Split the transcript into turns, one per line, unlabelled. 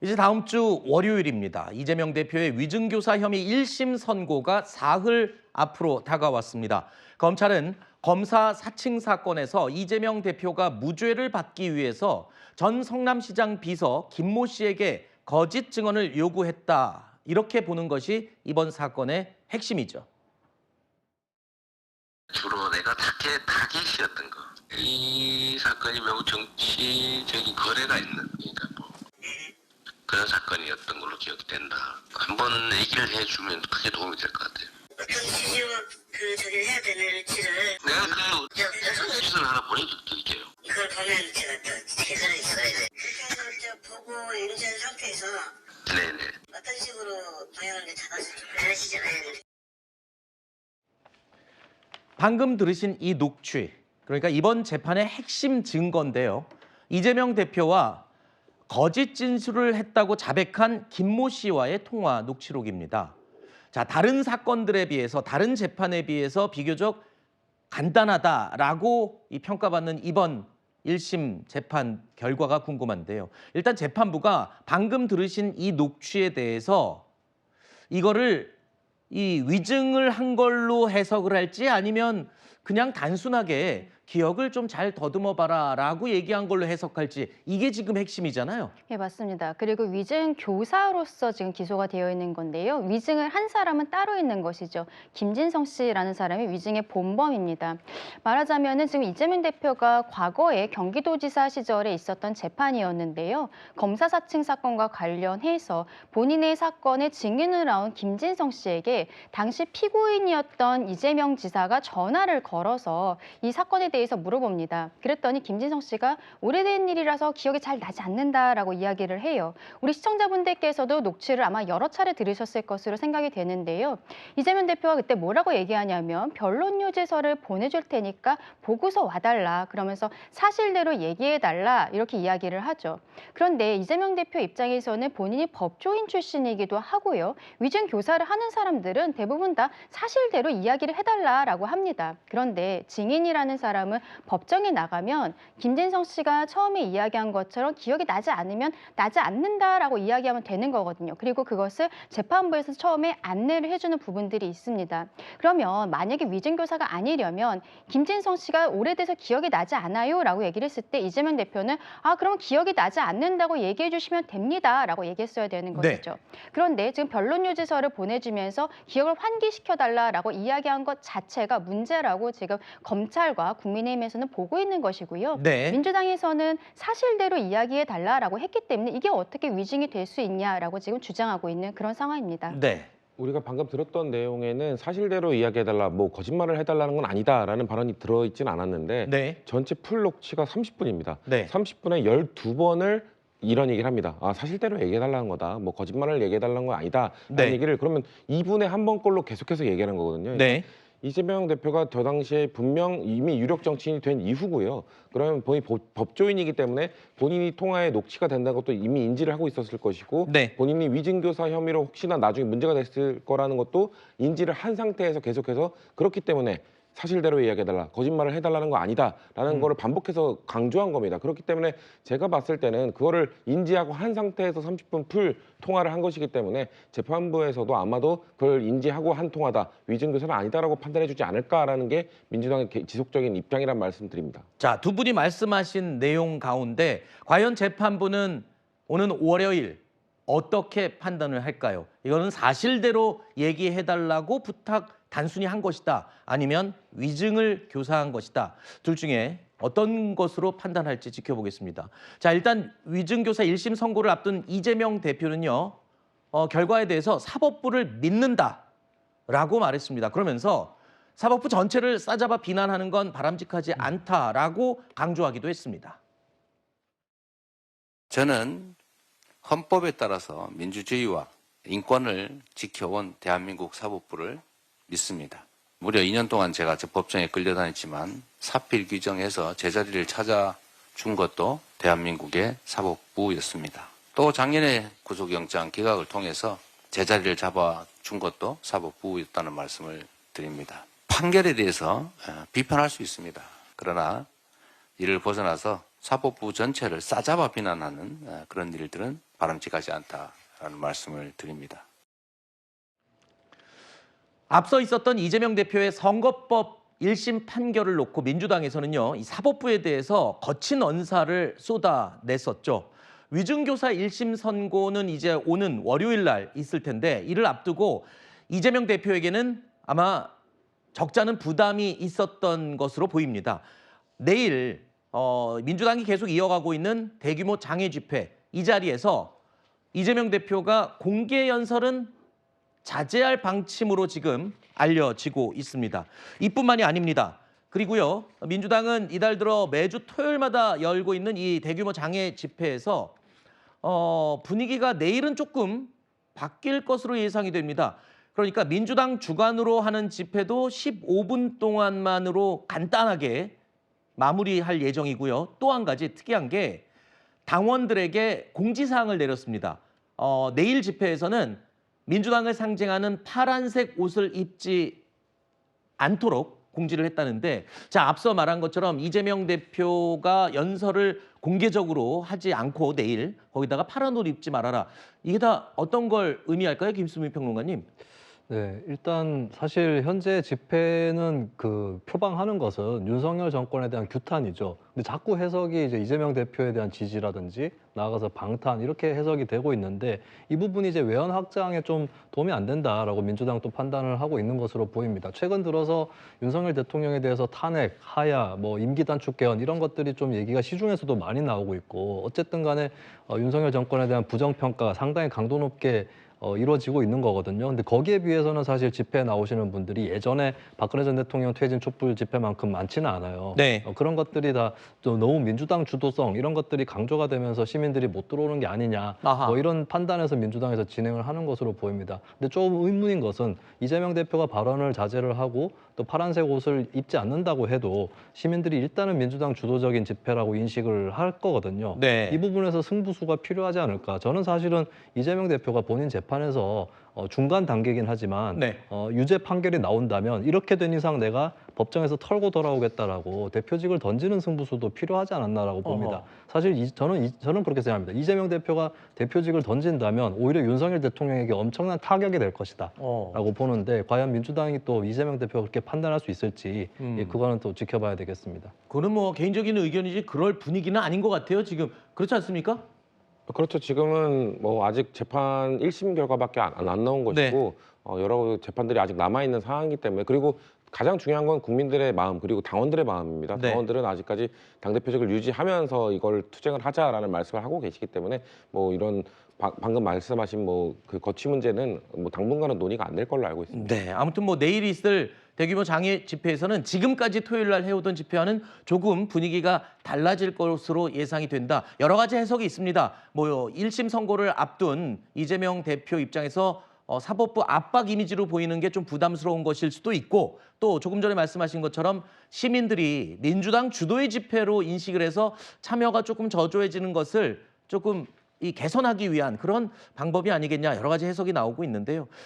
이제 다음 주 월요일입니다. 이재명 대표의 위증교사 혐의 1심 선고가 사흘 앞으로 다가왔습니다. 검찰은 검사 사칭 사건에서 이재명 대표가 무죄를 받기 위해서 전 성남시장 비서 김모 씨에게 거짓 증언을 요구했다. 이렇게 보는 것이 이번 사건의 핵심이죠.
주로 내가 타겟이었던 거. 이 사건이 매우 정치적인 거래가 있는, 그러니까 뭐 그런 사건이었던 걸로 기억이 된다. 한번 얘기를 해주면 크게 도움이 될 것 같아요.
어떤 지시와 저기 해야 될지를
내가 그 짓을 하나 보내드릴게요.
그걸 보면 제가 또 계산을 있어야 돼. 그렇게 해서 보고 인지한 상태에서
네네.
어떤 식으로 방향을 잡아서 그러시잖아요.
방금 들으신 이 녹취, 그러니까 이번 재판의 핵심 증거인데요. 이재명 대표와 거짓 진술을 했다고 자백한 김모 씨와의 통화 녹취록입니다. 자, 다른 사건들에 비해서, 다른 재판에 비해서 비교적 간단하다라고 평가받는 이번 1심 재판 결과가 궁금한데요. 일단 재판부가 방금 들으신 이 녹취에 대해서 이거를 이 위증을 한 걸로 해석을 할지 아니면 그냥 단순하게 기억을 좀 잘 더듬어 봐라라고 얘기한 걸로 해석할지, 이게 지금 핵심이잖아요.
네, 맞습니다. 그리고 위증 교사로서 지금 기소가 되어 있는 건데요. 위증을 한 사람은 따로 있는 것이죠. 김진성 씨라는 사람이 위증의 본범입니다. 말하자면은 지금 이재명 대표가 과거에 경기도지사 시절에 있었던 재판이었는데요. 검사 사칭 사건과 관련해서 본인의 사건에 증인을 나온 김진성 씨에게 당시 피고인이었던 이재명 지사가 전화를 걸어서 이 사건에 대해서 물어봅니다. 그랬더니 김진성 씨가 오래된 일이라서 기억이 잘 나지 않는다라고 이야기를 해요. 우리 시청자분들께서도 녹취를 아마 여러 차례 들으셨을 것으로 생각이 되는데요. 이재명 대표가 그때 뭐라고 얘기하냐면 변론유지서를 보내줄 테니까 보고서 와달라, 그러면서 사실대로 얘기해달라, 이렇게 이야기를 하죠. 그런데 이재명 대표 입장에서는 본인이 법조인 출신이기도 하고요. 위증 교사를 하는 사람들은 대부분 다 사실대로 이야기를 해달라라고 합니다. 그런데 증인이라는 사람은 법정에 나가면 김진성 씨가 처음에 이야기한 것처럼 기억이 나지 않으면 나지 않는다라고 이야기하면 되는 거거든요. 그리고 그것을 재판부에서 처음에 안내를 해주는 부분들이 있습니다. 그러면 만약에 위증교사가 아니려면 김진성 씨가 오래돼서 기억이 나지 않아요 라고 얘기를 했을 때 이재명 대표는 그러면 기억이 나지 않는다고 얘기해 주시면 됩니다 라고 얘기했어야 되는 것이죠. 네. 그런데 지금 변론유지서를 보내주면서 기억을 환기시켜달라라고 이야기한 것 자체가 문제라고 지금 검찰과 국민의힘에서는 보고 있는 것이고요.
네.
민주당에서는 사실대로 이야기해달라라고 했기 때문에 이게 어떻게 위증이 될 수 있냐라고 지금 주장하고 있는 그런 상황입니다.
네.
우리가 방금 들었던 내용에는 사실대로 이야기해달라, 뭐 거짓말을 해달라는 건 아니다라는 발언이 들어있진 않았는데
네.
전체 풀 녹취가 30분입니다.
네.
30분에 12번을 이런 얘기를 합니다. 사실대로 얘기해달라는 거다. 뭐 거짓말을 얘기해달라는 건 아니다. 라는
네.
얘기를 그러면 2분에 한 번꼴로 계속해서 얘기하는 거거든요.
네.
이재명 대표가 저 당시에 분명 이미 유력 정치인이 된 이후고요. 그러면 본인이 법조인이기 때문에 본인이 통화에 녹취가 된다는 것도 이미 인지를 하고 있었을 것이고
네.
본인이 위증교사 혐의로 혹시나 나중에 문제가 됐을 거라는 것도 인지를 한 상태에서 계속해서 그렇기 때문에 사실대로 이야기해달라, 거짓말을 해달라는 거 아니다라는 거를 반복해서 강조한 겁니다. 그렇기 때문에 제가 봤을 때는 그거를 인지하고 한 상태에서 30분 풀 통화를 한 것이기 때문에 재판부에서도 아마도 그걸 인지하고 한 통화다, 위증교사는 아니다라고 판단해주지 않을까라는 게 민주당의 지속적인 입장이란 말씀드립니다.
자, 두 분이 말씀하신 내용 가운데 과연 재판부는 오는 월요일 어떻게 판단을 할까요? 이거는 사실대로 얘기해달라고 단순히 한 것이다, 아니면 위증을 교사한 것이다. 둘 중에 어떤 것으로 판단할지 지켜보겠습니다. 자, 일단 위증교사 1심 선고를 앞둔 이재명 대표는요, 결과에 대해서 사법부를 믿는다라고 말했습니다. 그러면서 사법부 전체를 싸잡아 비난하는 건 바람직하지 않다라고 강조하기도 했습니다.
저는 헌법에 따라서 민주주의와 인권을 지켜온 대한민국 사법부를 믿습니다. 무려 2년 동안 제가 법정에 끌려다녔지만 사필 규정에서 제자리를 찾아준 것도 대한민국의 사법부였습니다. 또 작년에 구속영장 기각을 통해서 제자리를 잡아준 것도 사법부였다는 말씀을 드립니다. 판결에 대해서 비판할 수 있습니다. 그러나 이를 벗어나서 사법부 전체를 싸잡아 비난하는 그런 일들은 바람직하지 않다라는 말씀을 드립니다.
앞서 있었던 이재명 대표의 선거법 1심 판결을 놓고 민주당에서는요, 이 사법부에 대해서 거친 언사를 쏟아냈었죠. 위증교사 1심 선고는 이제 오는 월요일 날 있을 텐데 이를 앞두고 이재명 대표에게는 아마 적잖은 부담이 있었던 것으로 보입니다. 내일 민주당이 계속 이어가고 있는 대규모 장애 집회, 이 자리에서 이재명 대표가 공개 연설은 자제할 방침으로 지금 알려지고 있습니다. 이뿐만이 아닙니다. 그리고요, 민주당은 이달 들어 매주 토요일마다 열고 있는 이 대규모 장애 집회에서 분위기가 내일은 조금 바뀔 것으로 예상이 됩니다. 그러니까 민주당 주관으로 하는 집회도 15분 동안만으로 간단하게 마무리할 예정이고요. 또 한 가지 특이한 게 당원들에게 공지사항을 내렸습니다. 내일 집회에서는 민주당을 상징하는 파란색 옷을 입지 않도록 공지를 했다는데, 자, 앞서 말한 것처럼 이재명 대표가 연설을 공개적으로 하지 않고 내일 거기다가 파란 옷 입지 말아라. 이게 다 어떤 걸 의미할까요, 김수민 평론가님?
네, 일단 사실 현재 집회는 그 표방하는 것은 윤석열 정권에 대한 규탄이죠. 근데 자꾸 해석이 이제 이재명 대표에 대한 지지라든지 나아가서 방탄 이렇게 해석이 되고 있는데, 이 부분이 이제 외연 확장에 좀 도움이 안 된다라고 민주당도 판단을 하고 있는 것으로 보입니다. 최근 들어서 윤석열 대통령에 대해서 탄핵, 하야, 뭐 임기 단축 개헌 이런 것들이 좀 얘기가 시중에서도 많이 나오고 있고, 어쨌든 간에 윤석열 정권에 대한 부정평가가 상당히 강도 높게 이루어지고 있는 거거든요. 근데 거기에 비해서는 사실 집회에 나오시는 분들이 예전에 박근혜 전 대통령 퇴진 촛불 집회만큼 많지는 않아요.
네.
그런 것들이 다 좀 너무 민주당 주도성 이런 것들이 강조가 되면서 시민들이 못 들어오는 게 아니냐,
아하.
뭐 이런 판단에서 민주당에서 진행을 하는 것으로 보입니다. 근데 좀 의문인 것은 이재명 대표가 발언을 자제를 하고 또 파란색 옷을 입지 않는다고 해도 시민들이 일단은 민주당 주도적인 집회라고 인식을 할 거거든요.
네.
이 부분에서 승부수가 필요하지 않을까. 저는 사실은 이재명 대표가 본인 재판에서 중간 단계긴 하지만
네.
유죄 판결이 나온다면 이렇게 된 이상 내가 법정에서 털고 돌아오겠다라고 대표직을 던지는 승부수도 필요하지 않았나라고 봅니다.
어허.
사실 저는 그렇게 생각합니다. 이재명 대표가 대표직을 던진다면 오히려 윤석열 대통령에게 엄청난 타격이 될 것이다라고 보는데, 과연 민주당이 또 이재명 대표가 그렇게 판단할 수 있을지 그거는 또 지켜봐야 되겠습니다.
그거는 뭐 개인적인 의견이지 그럴 분위기는 아닌 것 같아요, 지금. 그렇지 않습니까?
그렇죠. 지금은 뭐 아직 재판 1심 결과밖에 안 나온 것이고 여러 재판들이 아직 남아 있는 상황이기 때문에, 그리고 가장 중요한 건 국민들의 마음 그리고 당원들의 마음입니다.
네.
당원들은 아직까지 당대표직을 유지하면서 이걸 투쟁을 하자라는 말씀을 하고 계시기 때문에 뭐 이런 방금 말씀하신 뭐 그 거취 문제는 뭐 당분간은 논의가 안 될 걸로 알고 있습니다.
네, 아무튼 뭐 내일 있을 대규모 장애 집회에서는 지금까지 토요일 날 해오던 집회와는 조금 분위기가 달라질 것으로 예상이 된다. 여러 가지 해석이 있습니다. 뭐 1심 선고를 앞둔 이재명 대표 입장에서 사법부 압박 이미지로 보이는 게 좀 부담스러운 것일 수도 있고, 또 조금 전에 말씀하신 것처럼 시민들이 민주당 주도의 집회로 인식을 해서 참여가 조금 저조해지는 것을 조금 개선하기 위한 그런 방법이 아니겠냐, 여러 가지 해석이 나오고 있는데요.